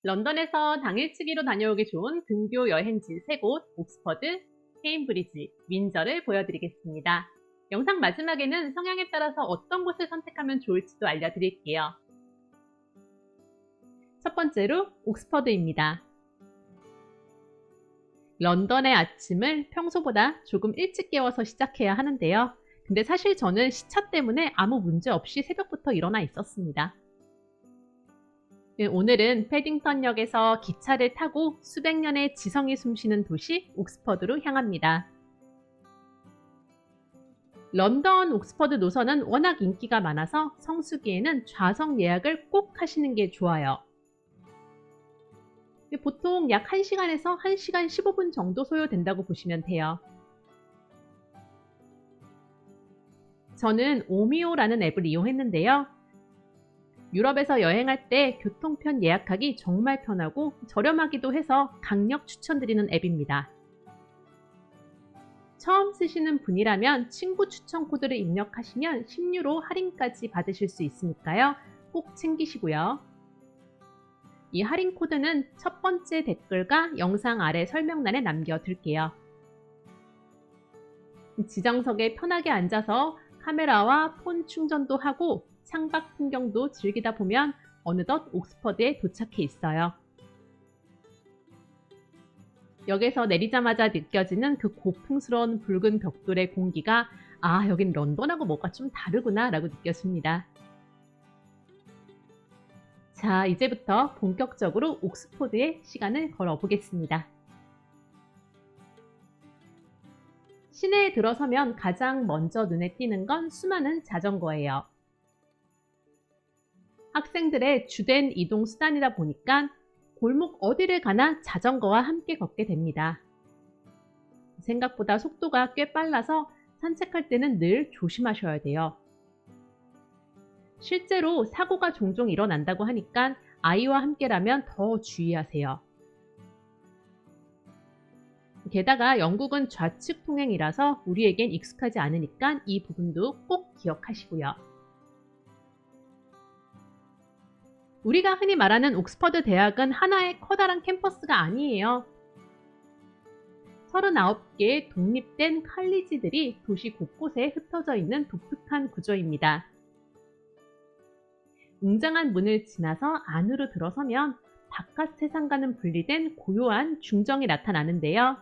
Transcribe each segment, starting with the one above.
런던에서 당일치기로 다녀오기 좋은 근교 여행지 3곳, 옥스퍼드, 케임브리지, 윈저를 보여드리겠습니다. 영상 마지막에는 성향에 따라서 어떤 곳을 선택하면 좋을지도 알려드릴게요. 첫 번째로 옥스퍼드입니다. 런던의 아침을 평소보다 조금 일찍 깨워서 시작해야 하는데요. 근데 사실 저는 시차 때문에 아무 문제 없이 새벽부터 일어나 있었습니다. 오늘은 패딩턴역에서 기차를 타고 수백 년의 지성이 숨쉬는 도시 옥스퍼드로 향합니다. 런던 옥스퍼드 노선은 워낙 인기가 많아서 성수기에는 좌석 예약을 꼭 하시는 게 좋아요. 보통 약 1시간에서 1시간 15분 정도 소요된다고 보시면 돼요. 저는 오미오라는 앱을 이용했는데요. 유럽에서 여행할 때 교통편 예약하기 정말 편하고 저렴하기도 해서 강력 추천드리는 앱입니다. 처음 쓰시는 분이라면 친구 추천 코드를 입력하시면 10유로 할인까지 받으실 수 있으니까요. 꼭 챙기시고요. 이 할인 코드는 첫 번째 댓글과 영상 아래 설명란에 남겨둘게요. 지정석에 편하게 앉아서 카메라와 폰 충전도 하고 창밖 풍경도 즐기다 보면 어느덧 옥스퍼드에 도착해 있어요. 역에서 내리자마자 느껴지는 그 고풍스러운 붉은 벽돌의 공기가 여긴 런던하고 뭐가 좀 다르구나 라고 느껴집니다. 자, 이제부터 본격적으로 옥스퍼드에 시간을 걸어보겠습니다. 시내에 들어서면 가장 먼저 눈에 띄는 건 수많은 자전거예요. 학생들의 주된 이동 수단이다 보니까 골목 어디를 가나 자전거와 함께 걷게 됩니다. 생각보다 속도가 꽤 빨라서 산책할 때는 늘 조심하셔야 돼요. 실제로 사고가 종종 일어난다고 하니까 아이와 함께라면 더 주의하세요. 게다가 영국은 좌측 통행이라서 우리에겐 익숙하지 않으니까 이 부분도 꼭 기억하시고요. 우리가 흔히 말하는 옥스퍼드 대학은 하나의 커다란 캠퍼스가 아니에요. 39개의 독립된 칼리지들이 도시 곳곳에 흩어져 있는 독특한 구조입니다. 웅장한 문을 지나서 안으로 들어서면 바깥 세상과는 분리된 고요한 중정이 나타나는데요.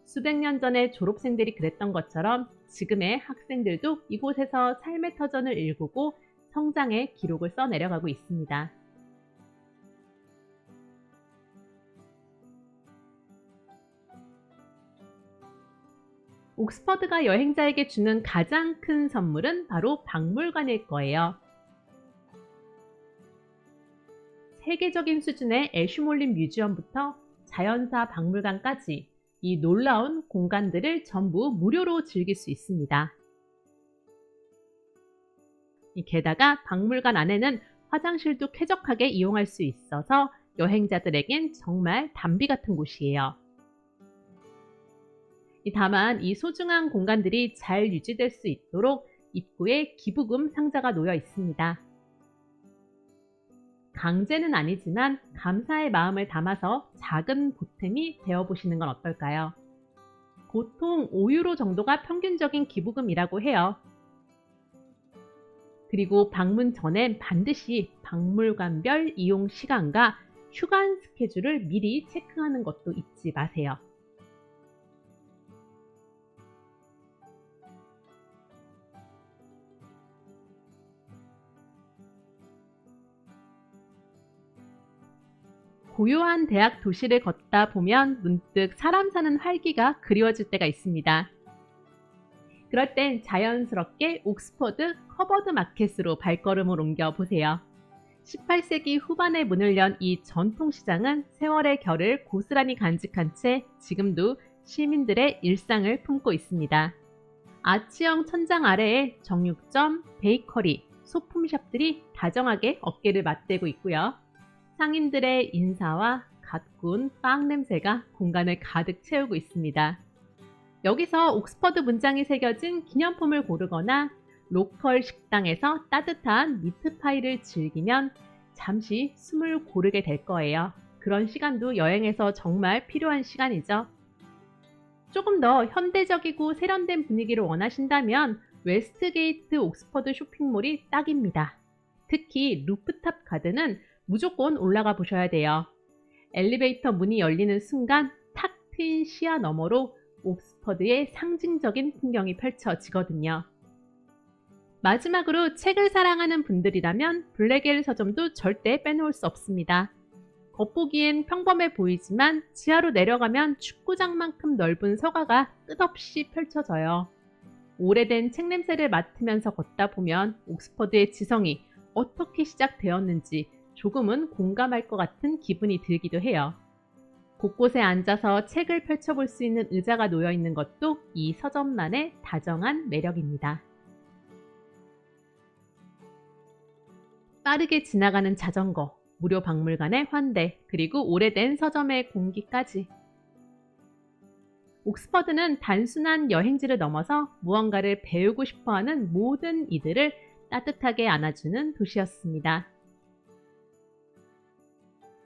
수백 년 전에 졸업생들이 그랬던 것처럼 지금의 학생들도 이곳에서 삶의 터전을 일구고 성장의 기록을 써내려가고 있습니다. 옥스퍼드가 여행자에게 주는 가장 큰 선물은 바로 박물관일 거예요. 세계적인 수준의 애슈몰린 뮤지엄부터 자연사 박물관까지 이 놀라운 공간들을 전부 무료로 즐길 수 있습니다. 게다가 박물관 안에는 화장실도 쾌적하게 이용할 수 있어서 여행자들에겐 정말 담비 같은 곳이에요. 다만 이 소중한 공간들이 잘 유지될 수 있도록 입구에 기부금 상자가 놓여 있습니다. 강제는 아니지만 감사의 마음을 담아서 작은 보탬이 되어보시는 건 어떨까요? 보통 5유로 정도가 평균적인 기부금이라고 해요. 그리고 방문 전엔 반드시 박물관별 이용 시간과 휴관 스케줄을 미리 체크하는 것도 잊지 마세요. 고요한 대학 도시를 걷다 보면 문득 사람 사는 활기가 그리워질 때가 있습니다. 그럴 땐 자연스럽게 옥스퍼드 커버드 마켓으로 발걸음을 옮겨보세요. 18세기 후반에 문을 연 이 전통시장은 세월의 결을 고스란히 간직한 채 지금도 시민들의 일상을 품고 있습니다. 아치형 천장 아래에 정육점, 베이커리, 소품샵들이 다정하게 어깨를 맞대고 있고요. 상인들의 인사와 갓 구운 빵 냄새가 공간을 가득 채우고 있습니다. 여기서 옥스퍼드 문장이 새겨진 기념품을 고르거나 로컬 식당에서 따뜻한 미트파이를 즐기면 잠시 숨을 고르게 될 거예요. 그런 시간도 여행에서 정말 필요한 시간이죠. 조금 더 현대적이고 세련된 분위기를 원하신다면 웨스트게이트 옥스퍼드 쇼핑몰이 딱입니다. 특히 루프탑 가든은 무조건 올라가 보셔야 돼요. 엘리베이터 문이 열리는 순간 탁 트인 시야 너머로 옥스퍼드의 상징적인 풍경이 펼쳐지거든요. 마지막으로 책을 사랑하는 분들이라면 블랙엘 서점도 절대 빼놓을 수 없습니다. 겉보기엔 평범해 보이지만 지하로 내려가면 축구장만큼 넓은 서가가 끝없이 펼쳐져요. 오래된 책 냄새를 맡으면서 걷다 보면 옥스퍼드의 지성이 어떻게 시작되었는지 조금은 공감할 것 같은 기분이 들기도 해요. 곳곳에 앉아서 책을 펼쳐볼 수 있는 의자가 놓여 있는 것도 이 서점만의 다정한 매력입니다. 빠르게 지나가는 자전거, 무료 박물관의 환대, 그리고 오래된 서점의 공기까지. 옥스퍼드는 단순한 여행지를 넘어서 무언가를 배우고 싶어하는 모든 이들을 따뜻하게 안아주는 도시였습니다.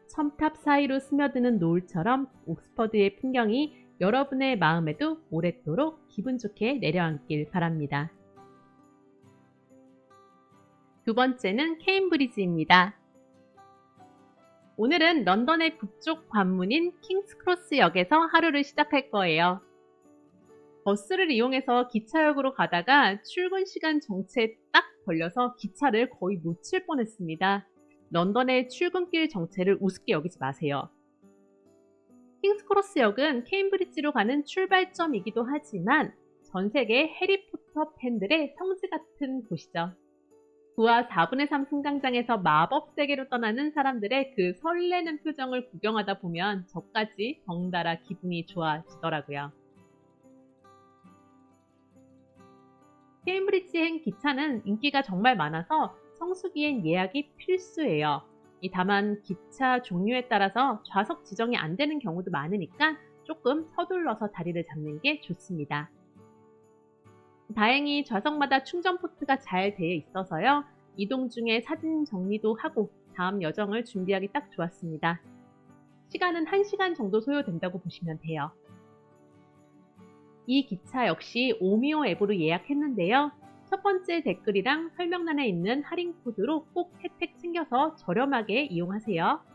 첨탑 사이로 스며드는 노을처럼 옥스퍼드의 풍경이 여러분의 마음에도 오랫도록 기분 좋게 내려앉길 바랍니다. 두 번째는 케임브리지입니다. 오늘은 런던의 북쪽 관문인 킹스크로스 역에서 하루를 시작할 거예요. 버스를 이용해서 기차역으로 가다가 출근 시간 정체에 딱 걸려서 기차를 거의 놓칠 뻔했습니다. 런던의 출근길 정체를 우습게 여기지 마세요. 킹스크로스 역은 케임브리지로 가는 출발점이기도 하지만 전 세계 해리포터 팬들의 성지 같은 곳이죠. 9화 4분의 3 승강장에서 마법 세계로 떠나는 사람들의 그 설레는 표정을 구경하다 보면 저까지 덩달아 기분이 좋아지더라고요. 케임브리지행 기차는 인기가 정말 많아서 성수기엔 예약이 필수예요. 다만 기차 종류에 따라서 좌석 지정이 안 되는 경우도 많으니까 조금 서둘러서 자리를 잡는 게 좋습니다. 다행히 좌석마다 충전 포트가 잘 되어 있어서요. 이동 중에 사진 정리도 하고 다음 여정을 준비하기 딱 좋았습니다. 시간은 1시간 정도 소요된다고 보시면 돼요. 이 기차 역시 오미오 앱으로 예약했는데요. 첫 번째 댓글이랑 설명란에 있는 할인 코드로 꼭 혜택 챙겨서 저렴하게 이용하세요.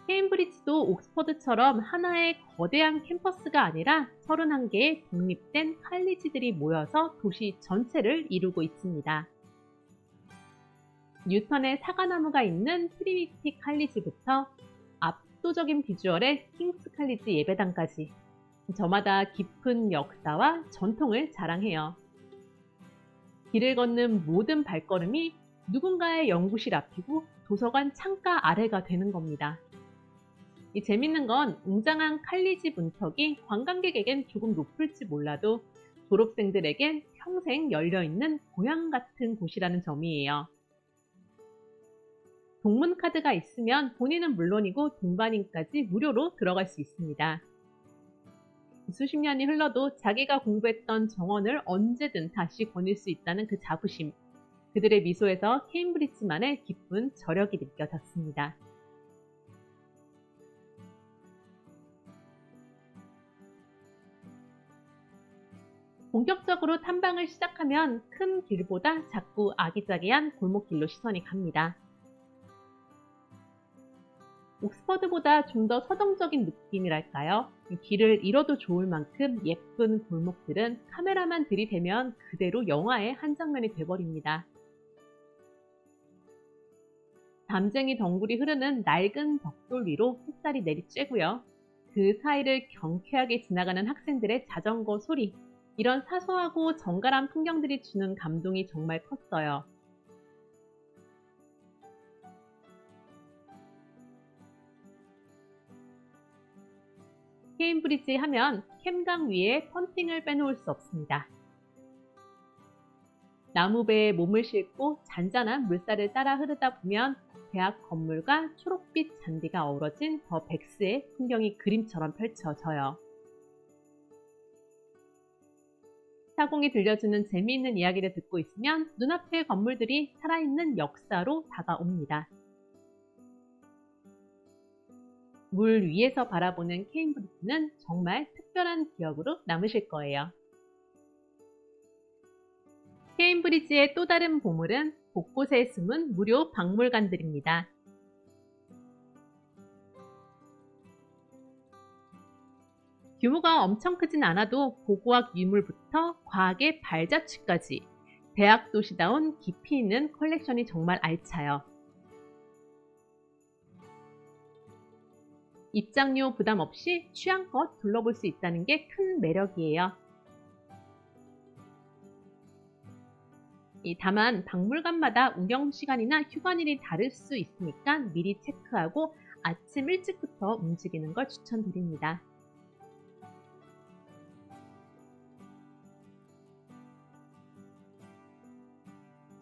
케임브리지도 옥스퍼드처럼 하나의 거대한 캠퍼스가 아니라 31개의 독립된 칼리지들이 모여서 도시 전체를 이루고 있습니다. 뉴턴의 사과나무가 있는 트리니티 칼리지부터 압도적인 비주얼의 킹스 칼리지 예배당까지 저마다 깊은 역사와 전통을 자랑해요. 길을 걷는 모든 발걸음이 누군가의 연구실 앞이고 도서관 창가 아래가 되는 겁니다. 재밌는 건 웅장한 칼리지 문턱이 관광객에겐 조금 높을지 몰라도 졸업생들에겐 평생 열려있는 고향 같은 곳이라는 점이에요. 동문 카드가 있으면 본인은 물론이고 동반인까지 무료로 들어갈 수 있습니다. 수십 년이 흘러도 자기가 공부했던 정원을 언제든 다시 거닐 수 있다는 그 자부심, 그들의 미소에서 케임브리지만의 기쁜 저력이 느껴졌습니다. 본격적으로 탐방을 시작하면 큰 길보다 작고 아기자기한 골목길로 시선이 갑니다. 옥스퍼드보다 좀 더 서정적인 느낌이랄까요? 길을 잃어도 좋을 만큼 예쁜 골목들은 카메라만 들이대면 그대로 영화의 한 장면이 돼버립니다. 담쟁이 덩굴이 흐르는 낡은 벽돌 위로 햇살이 내리쬐고요. 그 사이를 경쾌하게 지나가는 학생들의 자전거 소리, 이런 사소하고 정갈한 풍경들이 주는 감동이 정말 컸어요. 케임브리지 하면 캠강 위에 펀팅을 빼놓을 수 없습니다. 나무배에 몸을 싣고 잔잔한 물살을 따라 흐르다 보면 대학 건물과 초록빛 잔디가 어우러진 더 백스의 풍경이 그림처럼 펼쳐져요. 타공이 들려주는 재미있는 이야기를 듣고 있으면 눈앞의 건물들이 살아있는 역사로 다가옵니다. 물 위에서 바라보는 케임브리지는 정말 특별한 기억으로 남으실 거예요. 케임브리지의 또 다른 보물은 곳곳에 숨은 무료 박물관들입니다. 규모가 엄청 크진 않아도 고고학 유물부터 과학의 발자취까지 대학 도시다운 깊이 있는 컬렉션이 정말 알차요. 입장료 부담 없이 취향껏 둘러볼 수 있다는 게 큰 매력이에요. 다만 박물관마다 운영 시간이나 휴관일이 다를 수 있으니까 미리 체크하고 아침 일찍부터 움직이는 걸 추천드립니다.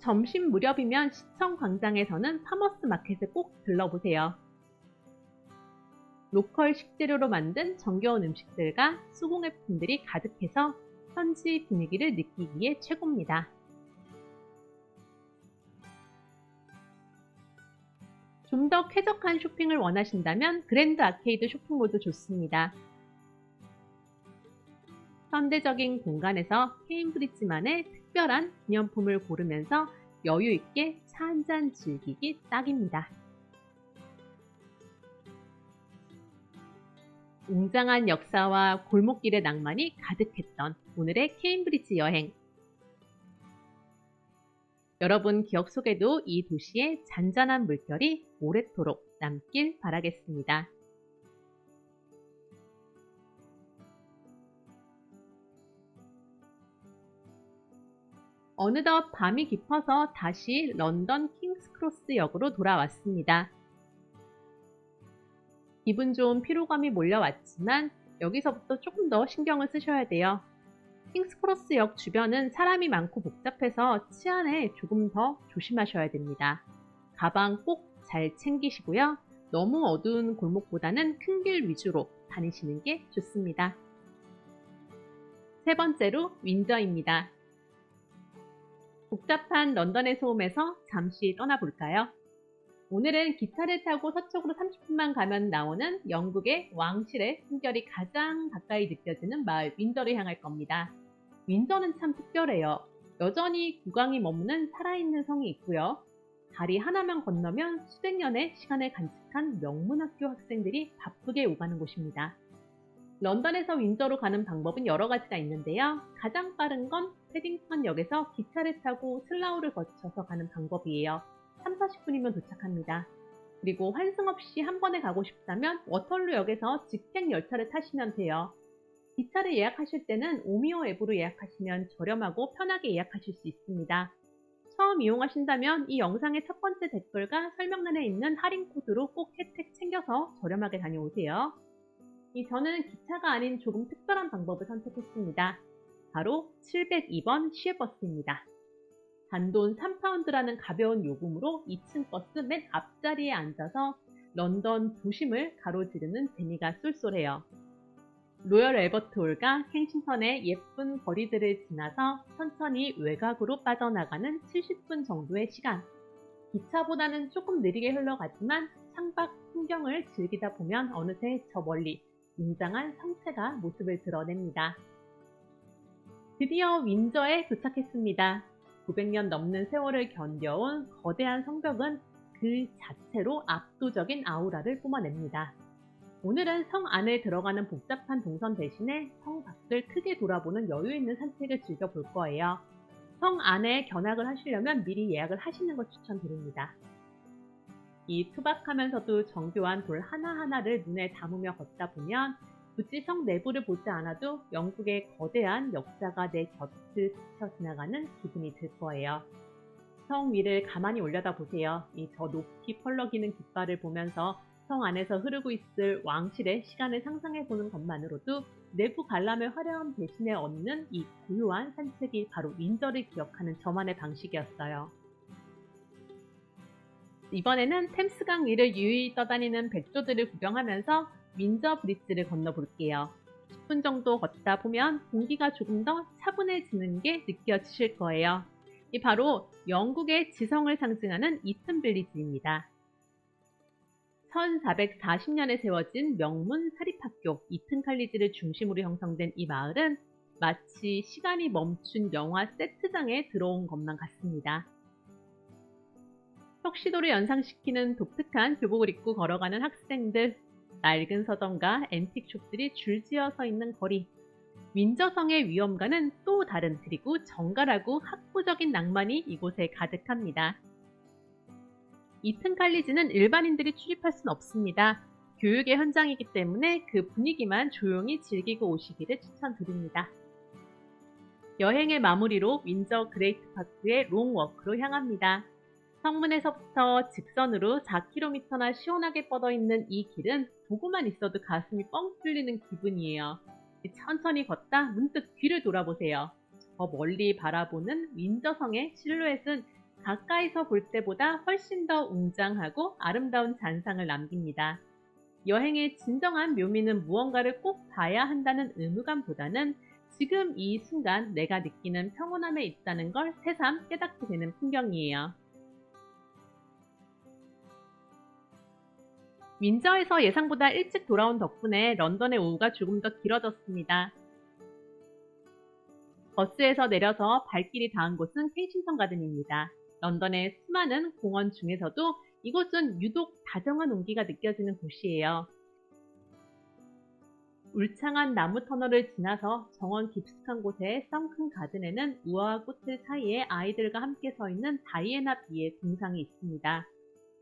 점심 무렵이면 시청 광장에서는 파머스 마켓을 꼭 들러보세요. 로컬 식재료로 만든 정겨운 음식들과 수공예품들이 가득해서 현지 분위기를 느끼기에 최고입니다. 좀 더 쾌적한 쇼핑을 원하신다면 그랜드 아케이드 쇼핑몰도 좋습니다. 현대적인 공간에서 케임브리지만의 특별한 기념품을 고르면서 여유있게 차 한잔 즐기기 딱입니다. 웅장한 역사와 골목길의 낭만이 가득했던 오늘의 케임브리지 여행. 여러분 기억 속에도 이 도시의 잔잔한 물결이 오래도록 남길 바라겠습니다. 어느덧 밤이 깊어서 다시 런던 킹스크로스 역으로 돌아왔습니다. 기분 좋은 피로감이 몰려왔지만 여기서부터 조금 더 신경을 쓰셔야 돼요. 킹스크로스 역 주변은 사람이 많고 복잡해서 치안에 조금 더 조심하셔야 됩니다. 가방 꼭 잘 챙기시고요. 너무 어두운 골목보다는 큰 길 위주로 다니시는 게 좋습니다. 세 번째로 윈저입니다. 복잡한 런던의 소음에서 잠시 떠나볼까요? 오늘은 기차를 타고 서쪽으로 30분만 가면 나오는 영국의 왕실의 숨결이 가장 가까이 느껴지는 마을 윈저를 향할 겁니다. 윈저는 참 특별해요. 여전히 국왕이 머무는 살아있는 성이 있고요. 다리 하나만 건너면 수백 년의 시간을 간직한 명문학교 학생들이 바쁘게 오가는 곳입니다. 런던에서 윈저로 가는 방법은 여러 가지가 있는데요. 가장 빠른 건 패딩턴 역에서 기차를 타고 슬라우를 거쳐서 가는 방법이에요. 30-40분이면 도착합니다. 그리고 환승 없이 한 번에 가고 싶다면 워털루 역에서 직행 열차를 타시면 돼요. 기차를 예약하실 때는 오미오 앱으로 예약하시면 저렴하고 편하게 예약하실 수 있습니다. 처음 이용하신다면 이 영상의 첫 번째 댓글과 설명란에 있는 할인 코드로 꼭 혜택 챙겨서 저렴하게 다녀오세요. 저는 기차가 아닌 조금 특별한 방법을 선택했습니다. 바로 702번 시외버스입니다. 단돈 3파운드라는 가벼운 요금으로 2층 버스 맨 앞자리에 앉아서 런던 도심을 가로지르는 재미가 쏠쏠해요. 로열 앨버트 홀과 켄싱턴의 예쁜 거리들을 지나서 천천히 외곽으로 빠져나가는 70분 정도의 시간. 기차보다는 조금 느리게 흘러가지만 창밖 풍경을 즐기다 보면 어느새 저 멀리 웅장한 성체가 모습을 드러냅니다. 드디어 윈저에 도착했습니다. 900년 넘는 세월을 견뎌온 거대한 성벽은 그 자체로 압도적인 아우라를 뿜어냅니다. 오늘은 성 안에 들어가는 복잡한 동선 대신에 성 밖을 크게 돌아보는 여유 있는 산책을 즐겨볼 거예요. 성 안에 견학을 하시려면 미리 예약을 하시는 걸 추천드립니다. 이 투박하면서도 정교한 돌 하나하나를 눈에 담으며 걷다 보면 굳이 성 내부를 보지 않아도 영국의 거대한 역사가 내 곁을 스쳐 지나가는 기분이 들 거예요. 성 위를 가만히 올려다보세요. 저 높이 펄럭이는 깃발을 보면서 성 안에서 흐르고 있을 왕실의 시간을 상상해보는 것만으로도 내부 관람의 화려함 대신에 얻는 이 고요한 산책이 바로 윈저를 기억하는 저만의 방식이었어요. 이번에는 템스강 위를 유유히 떠다니는 백조들을 구경하면서 윈저 브릿지를 건너볼게요. 10분 정도 걷다 보면 공기가 조금 더 차분해지는 게 느껴지실 거예요. 이 바로 영국의 지성을 상징하는 이튼 빌리지입니다. 1440년에 세워진 명문 사립학교 이튼 칼리지를 중심으로 형성된 이 마을은 마치 시간이 멈춘 영화 세트장에 들어온 것만 같습니다. 턱시도를 연상시키는 독특한 교복을 입고 걸어가는 학생들, 낡은 서점과 앤틱숍들이 줄지어 서 있는 거리, 윈저성의 위엄과는 또 다른 그리고 정갈하고 학구적인 낭만이 이곳에 가득합니다. 이튼 칼리지는 일반인들이 출입할 수는 없습니다. 교육의 현장이기 때문에 그 분위기만 조용히 즐기고 오시기를 추천드립니다. 여행의 마무리로 윈저 그레이트 파크의 롱워크로 향합니다. 성문에서부터 직선으로 4km나 시원하게 뻗어있는 이 길은 보고만 있어도 가슴이 뻥 뚫리는 기분이에요. 천천히 걷다 문득 뒤를 돌아보세요. 저 멀리 바라보는 윈저성의 실루엣은 가까이서 볼 때보다 훨씬 더 웅장하고 아름다운 잔상을 남깁니다. 여행의 진정한 묘미는 무언가를 꼭 봐야 한다는 의무감보다는 지금 이 순간 내가 느끼는 평온함에 있다는 걸 새삼 깨닫게 되는 풍경이에요. 윈저에서 예상보다 일찍 돌아온 덕분에 런던의 오후가 조금 더 길어졌습니다. 버스에서 내려서 발길이 닿은 곳은 켄싱턴 가든입니다. 런던의 수많은 공원 중에서도 이곳은 유독 다정한 온기가 느껴지는 곳이에요. 울창한 나무 터널을 지나서 정원 깊숙한 곳의 썬큰 가든에는 우아한 꽃들 사이에 아이들과 함께 서 있는 다이애나 비의 동상이 있습니다.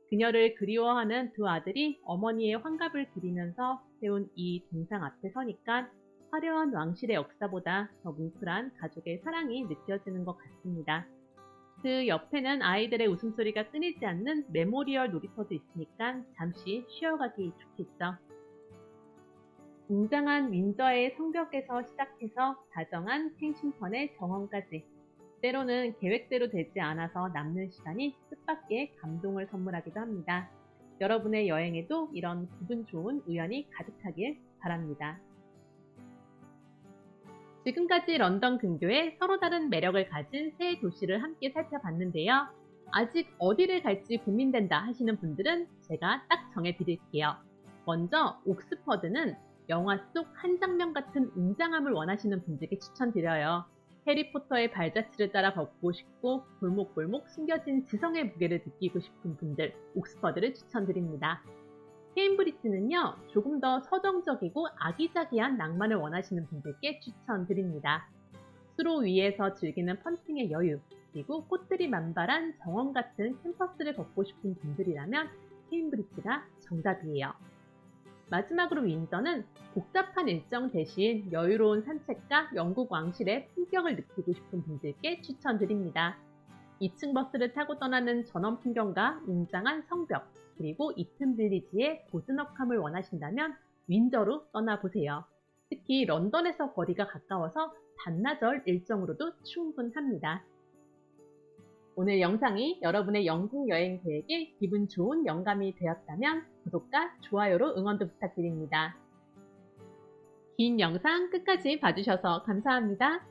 그녀를 그리워하는 두 아들이 어머니의 환갑을 기리면서 세운 이 동상 앞에 서니까 화려한 왕실의 역사보다 더 뭉클한 가족의 사랑이 느껴지는 것 같습니다. 그 옆에는 아이들의 웃음소리가 끊이지 않는 메모리얼 놀이터도 있으니까 잠시 쉬어가기 좋겠죠. 웅장한 윈저의 성벽에서 시작해서 다정한 켄싱턴의 정원까지 때로는 계획대로 되지 않아서 남는 시간이 뜻밖의 감동을 선물하기도 합니다. 여러분의 여행에도 이런 기분 좋은 우연이 가득하길 바랍니다. 지금까지 런던 근교의 서로 다른 매력을 가진 세 도시를 함께 살펴봤는데요. 아직 어디를 갈지 고민된다 하시는 분들은 제가 딱 정해드릴게요. 먼저 옥스퍼드는 영화 속 한 장면 같은 웅장함을 원하시는 분들께 추천드려요. 해리포터의 발자취를 따라 걷고 싶고 골목골목 숨겨진 지성의 무게를 느끼고 싶은 분들 옥스퍼드를 추천드립니다. 케임브리지는요, 조금 더 서정적이고 아기자기한 낭만을 원하시는 분들께 추천드립니다. 수로 위에서 즐기는 펀팅의 여유, 그리고 꽃들이 만발한 정원 같은 캠퍼스를 걷고 싶은 분들이라면 케임브리지가 정답이에요. 마지막으로 윈저는 복잡한 일정 대신 여유로운 산책과 영국 왕실의 품격을 느끼고 싶은 분들께 추천드립니다. 2층 버스를 타고 떠나는 전원 풍경과 웅장한 성벽, 그리고 이튼 빌리지의 고즈넉함을 원하신다면 윈저로 떠나보세요. 특히 런던에서 거리가 가까워서 반나절 일정으로도 충분합니다. 오늘 영상이 여러분의 영국 여행 계획에 기분 좋은 영감이 되었다면 구독과 좋아요로 응원도 부탁드립니다. 긴 영상 끝까지 봐주셔서 감사합니다.